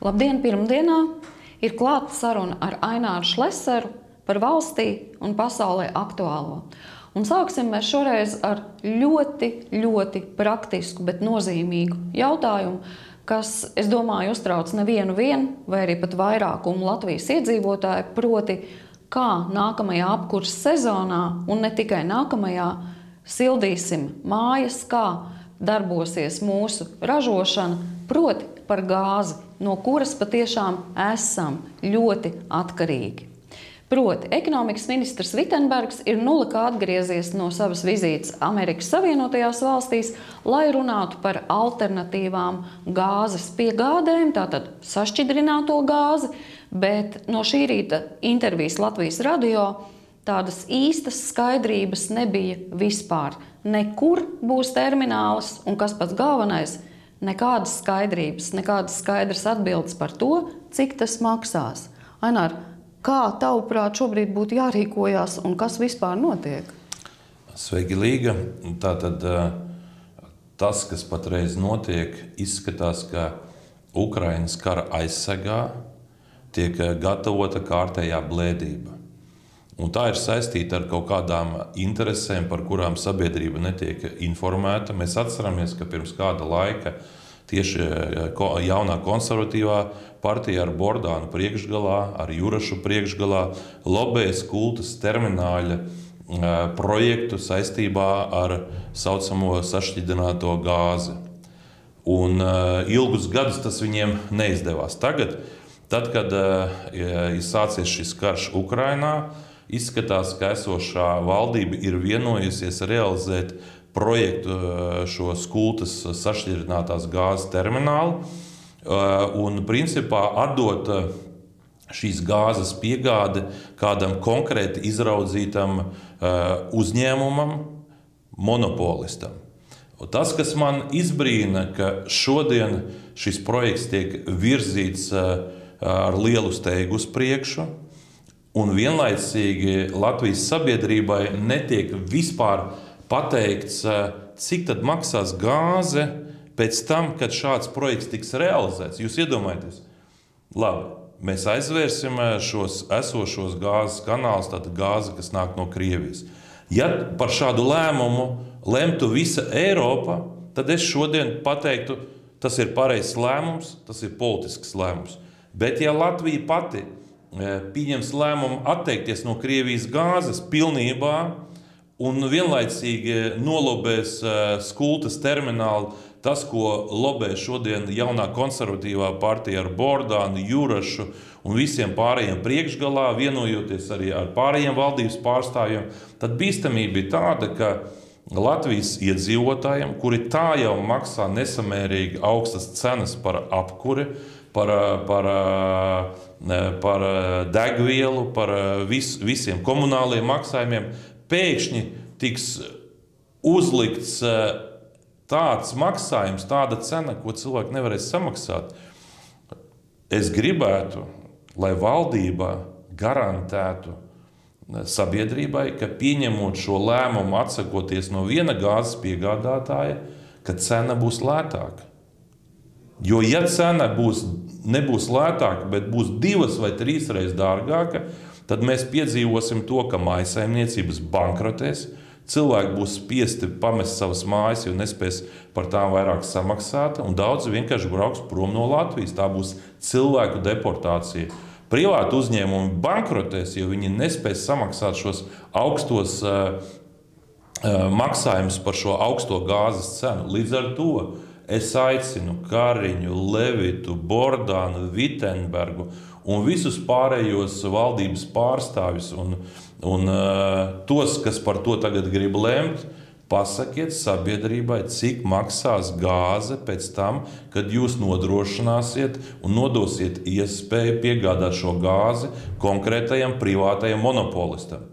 Labdien, pirmdienā ir klāta saruna ar Aināru Šleseru par valstī un pasaulē aktuālo. Un sāksim mēs šoreiz ar ļoti praktisku, bet nozīmīgu jautājumu, kas, es domāju, uztrauc nevienu vai arī pat vairākumu Latvijas iedzīvotāju, proti, kā nākamajā apkurses sezonā, un ne tikai nākamajā, sildīsim mājas, kā darbosies mūsu ražošana, proti par gāzi, no kuras patiešām esam ļoti atkarīgi. Proti, ekonomikas ministrs Vitenbergs ir nulakā atgriezies no savas vizītes Amerikas Savienotajās valstīs, lai runātu par alternatīvām gāzes piegādēm, tātad sašķidrināto gāzi, bet no šī rīta intervijas Latvijas radio tādas īstas skaidrības nebija vispār. Nekur būs terminālis, un kas pats galvenais, nekādas skaidrības, nekādas skaidras atbildes par to, cik tas maksās. Ainār, kā tavuprāt šobrīd būtu jārīkojās un kas vispār notiek? Sveiki, Līga. Tātad tas, kas patreiz notiek, izskatās, ka Ukrainas kara aizsegā tiek gatavota kārtējā blēdība. Un tā ir saistīta ar kaut kādām interesēm, par kurām sabiedrība netiek informēta. Mēs atceramies, ka pirms kāda laika tieši jaunā konservatīvā partija ar Bordānu priekšgalā, ar Jurašu priekšgalā lobējas Kultas termināļa projektu saistībā ar saucamo sašķidrināto gāzi. Un ilgus gadus tas viņiem neizdevās. Tagad, kad ir sācies šis karš Ukrainā, izskatās, ka esošā valdība ir vienojusies realizēt projektu šo Kultas sašķidrinātās gāzes terminālu un principā atdot šīs gāzes piegādi kādam konkrēti izraudzītam uzņēmumam, monopolistam. Tas, kas man izbrīna, ka šodien šis projekts tiek virzīts ar lielu steigu uz priekšu, un vienlaicīgi Latvijas sabiedrībai netiek vispār pateikts, cik tad maksās gāze pēc tam, kad šāds projekts tiks realizēts. Jūs iedomājaties? Labi, mēs aizvērsim šos esošos gāzes kanālus, tātad gāze, kas nāk no Krievijas. Ja par šādu lēmumu lemtu visa Eiropa, tad es šodien pateiktu, tas ir pareizs lēmums, tas ir politisks lēmums. Bet ja Latvija pati pieņems lēmumu atteikties no Krievijas gāzes pilnībā un vienlaicīgi nolobēs Kultas terminālu, tas, ko lobē šodien jaunā konservatīvā partija ar Bordānu, Jurašu un visiem pārējiem priekšgalā, vienojoties arī ar pārējiem valdības pārstāvjiem, tad bīstamība ir tāda, ka Latvijas iedzīvotājiem, kuri tā jau maksā nesamērīgi augstas cenas par apkuri, par degvielu, par visiem komunāliem maksājumiem, pēkšņi tiks uzlikts tāds maksājums, tāda cena, ko cilvēki nevarēs samaksāt. Es gribētu, lai valdība garantētu sabiedrībai, ka pieņemot šo lēmumu atsakoties no viena gāzes piegādātāja, ka cena būs lētāka. Jo ja cena nebūs lētāka, bet būs 2 vai 3 reizes dārgāka, tad mēs piedzīvosim to, ka mājsaimniecības bankrotēs, cilvēki būs spiesti pamest savas mājas, jo nespēs par tām vairāk samaksāt, un daudzi vienkārši brauks prom no Latvijas. Tā būs cilvēku deportācija. Privāti uzņēmumi bankrotēs, jo viņi nespēs samaksāt šos augstos maksājumus par šo augsto gāzes cenu. Līdz ar to es aicinu Kariņu, Levitu, Bordānu, Vitenbergu un visus pārējos valdības pārstāvjus un tos, kas par to tagad grib lemt, pasakiet sabiedrībai, cik maksās gāze pēc tam, kad jūs nodrošināsiet un nodosiet iespēju piegādāt šo gāzi konkrētajam privātajam monopolistam.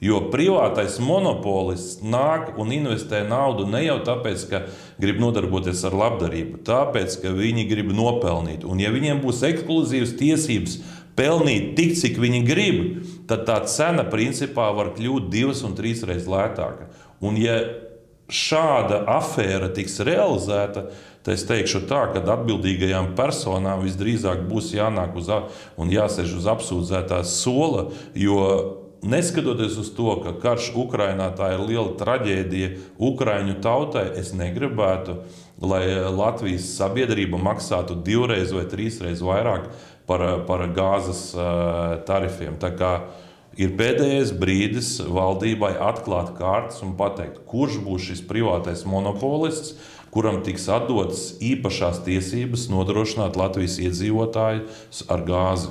Jo privātais monopolists nāk un investē naudu ne jau tāpēc, ka grib nodarboties ar labdarību, tāpēc, ka viņi grib nopelnīt. Un ja viņiem būs ekskluzīvas tiesības pelnīt tik, cik viņi grib, tad tā cena principā var kļūt 2 un 3 reizes lētāka. Un ja šāda afēra tiks realizēta, tad es teikšu tā, ka atbildīgajām personām visdrīzāk būs jānāk un jāsēž uz apsūdzētās sola, jo neskatoties uz to, ka karš Ukrainā tā ir liela traģēdija Ukraiņu tautai, es negribētu, lai Latvijas sabiedrība maksātu 2 vai 3 vairāk par gāzes tarifiem. Tā kā ir pēdējais brīdis valdībai atklāt kārtas un pateikt, kurš būs šis privātais monopolists, kuram tiks atdotas īpašās tiesības nodrošināt Latvijas iedzīvotājus ar gāzi.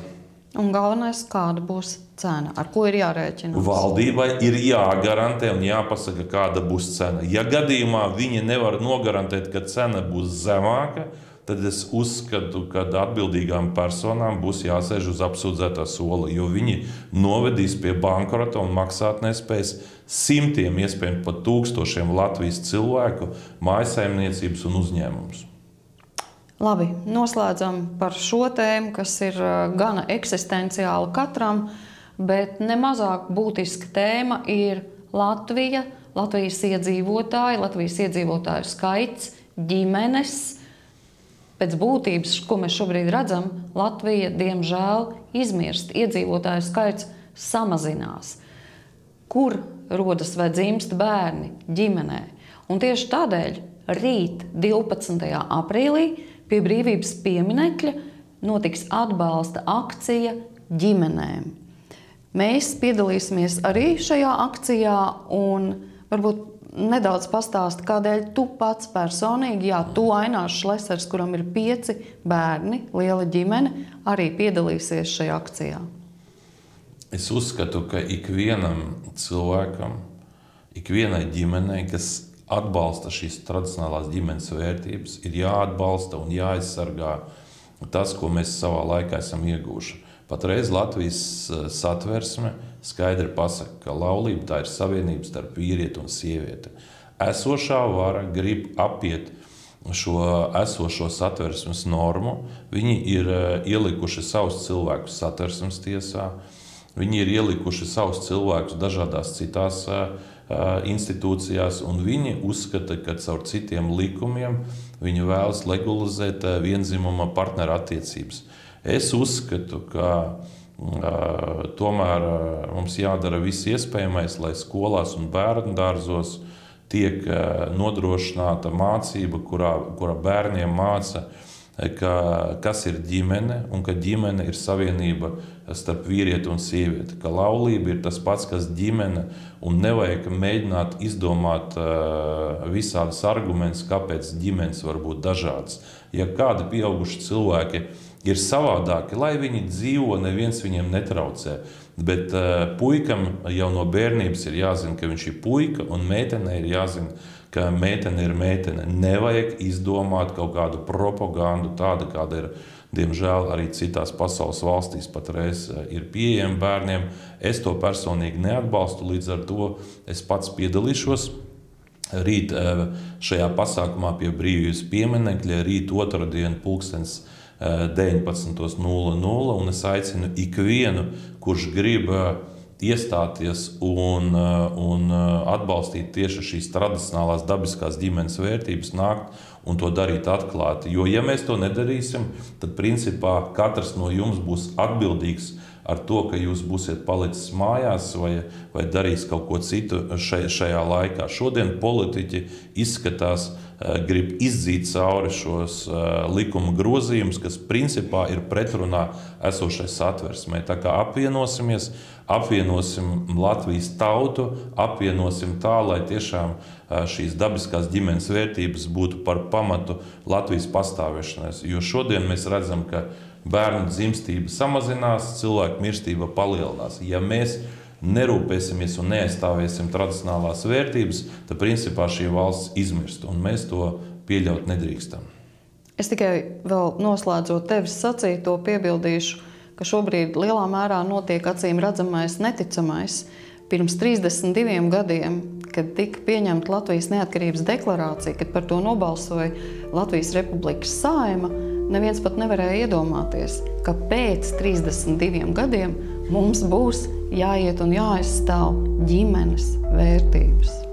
Un galvenais, kāda būs cena, ar ko ir jārēķinās? Valdībai ir jāgarantē un jāpasaka, kāda būs cena. Ja gadījumā viņi nevar nogarantēt, ka cena būs zemāka, tad es uzskatu, ka atbildīgām personām būs jāsēž uz apsūdzētā sola, jo viņi novedīs pie bankrota un maksātnespējas simtiem, iespējams pat tūkstošiem Latvijas cilvēku, mājsaimniecības un uzņēmumus. Labi, noslēdzam par šo tēmu, kas ir gana eksistenciāla katram, bet nemazāk būtiska tēma ir Latvija, Latvijas iedzīvotāji, Latvijas iedzīvotāju skaits, ģimenes. Pēc būtības, ko mēs šobrīd redzam, Latvija, diemžēl, izmirst. Iedzīvotāju skaits samazinās. Kur rodas vai dzimst bērni ģimenē? Un tieši tādēļ rīt, 12. aprīlī, pie Brīvības pieminekļa notiks atbalsta akcija ģimenēm. Mēs piedalīsimies arī šajā akcijā un varbūt nedaudz pastāsti, kādēļ tu pats personīgi, tu Ainārs Šlesers, kuram ir 5 bērni, liela ģimene, arī piedalīsies šajā akcijā. Es uzskatu, ka ikvienam cilvēkam, ikvienai ģimenei, kas atbalsta šīs tradicionālās ģimenes vērtības, ir jāatbalsta un jāaizsargā tas, ko mēs savā laikā esam ieguvuši. Patreiz Latvijas satversme skaidri pasaka, ka laulība tā ir savienība starp vīrieti un sievieti. Esošā vara grib apiet šo esošo satversmes normu. Viņi ir ielikuši savus cilvēkus satversmes tiesā, viņi ir ielikuši savus cilvēkus dažādās citās institūcijās, un viņi uzskata, ka caur citiem likumiem viņi vēlas legalizēt vienzimuma partneru attiecības. Es uzskatu, ka tomēr mums jādara viss iespējamais, lai skolās un bērnu dārzos tiek nodrošināta mācība, kurā bērniem māca, kas ir ģimene un ka ģimene ir savienība starp vīrieti un sievieti, ka laulība ir tas pats, kas ģimene, un nevajag mēģināt izdomāt visādas argumentus, kāpēc ģimenes var būt dažādas. Ja kādi pieauguši cilvēki ir savādāki, lai viņi dzīvo, neviens viņiem netraucē, bet puikam jau no bērnības ir jāzina, ka viņš ir puika, un meitenei ir jāzina, ka meitene ir meitene. Nevajag izdomāt kaut kādu propagandu, tāda, kāda ir, diemžēl, arī citās pasaules valstīs patreiz ir pieejama bērniem. Es to personīgi neatbalstu, līdz ar to es pats piedalīšos rīt šajā pasākumā pie Brīvības pieminekļa, rīt otrdien 19:00, un es aicinu ikvienu, kurš grib iestāties un atbalstīt tieši šīs tradicionālās dabiskās ģimenes vērtības, nākt un to darīt atklāti. Jo, ja mēs to nedarīsim, tad principā katrs no jums būs atbildīgs ar to, ka jūs būsiet palicis mājās vai darīs kaut ko citu šajā laikā. Šodien politiķi izskatās, grib izdzīt cauri šos likuma grozījumus, kas principā ir pretrunā esošai satversmei. Tā kā apvienosimies, apvienosim Latvijas tautu, apvienosim tā, lai tiešām šīs dabiskās ģimenes vērtības būtu par pamatu Latvijas pastāvēšanai. Jo šodien mēs redzam, ka bērnu dzimstība samazinās, cilvēku mirstība palielinās. Ja mēs nerūpēsimies un neaizstāvēsim tradicionālās vērtības, tad principā šī valsts izmirst, un mēs to pieļaut nedrīkstam. Es tikai vēl noslēdzot tevis sacīto piebildīšu, ka šobrīd lielā mērā notiek acīm redzamais neticamais. Pirms 32 gadiem, kad tika pieņemta Latvijas neatkarības deklarācija, kad par to nobalsoja Latvijas Republikas Saeima, neviens pat nevarēja iedomāties, ka pēc 32 gadiem mums būs jāiet un jāaizstāv ģimenes vērtības.